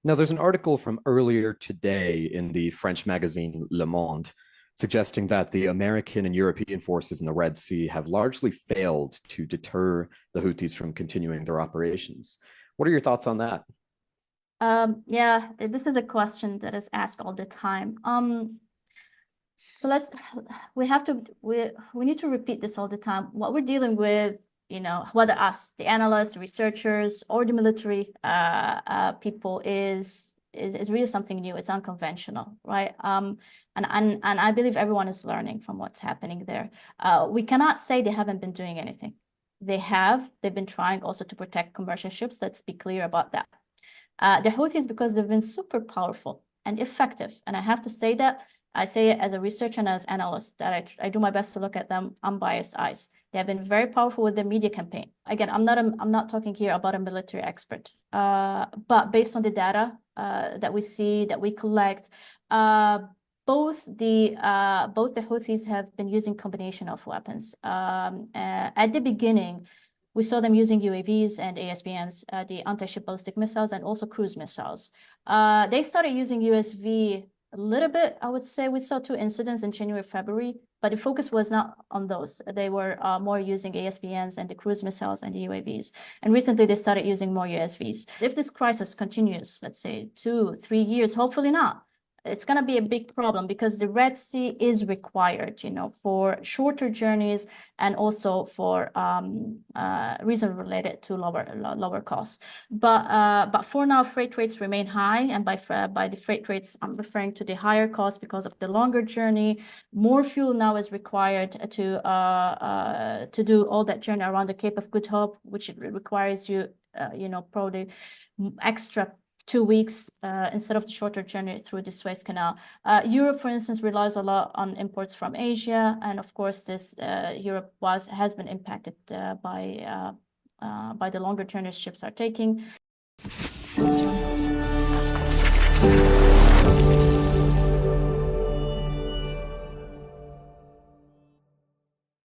Now, there's an article from earlier today in the French magazine Le Monde suggesting that the American and European forces in the Red Sea have largely failed to deter the Houthis from continuing their operations. What are your thoughts on that? Yeah, this is a question that is asked all the time. So we need to repeat this all the time. What we're dealing with, whether us, the analysts, the researchers, or the military people is really something new. It's unconventional, right? And I believe everyone is learning from what's happening there. We cannot say they haven't been doing anything. They've been trying also to protect commercial ships. Let's be clear about that. The Houthis, because they've been super powerful and effective, and I have to say that, I say it as a researcher and as analyst, that I do my best to look at them unbiased eyes. They have been very powerful with their media campaign. Again, I'm not talking here about a military expert, but based on the data that we see, that we collect, both the Houthis have been using combination of weapons. At the beginning, we saw them using UAVs and ASBMs, the anti-ship ballistic missiles, and also cruise missiles. They started using USV a little bit. I would say we saw 2 incidents in January, February, but the focus was not on those. They were more using ASBMs and the cruise missiles and the UAVs. And recently they started using more USVs. If this crisis continues, let's say 2-3 years, hopefully not, it's going to be a big problem, because the Red Sea is required, for shorter journeys and also for reasons related to lower costs. But for now, freight rates remain high, and by the freight rates, I'm referring to the higher cost because of the longer journey. More fuel now is required to do all that journey around the Cape of Good Hope, which requires you, probably extra 2 weeks instead of the shorter journey through the Suez Canal. Europe, for instance, relies a lot on imports from Asia, and of course, Europe has been impacted by the longer journeys ships are taking.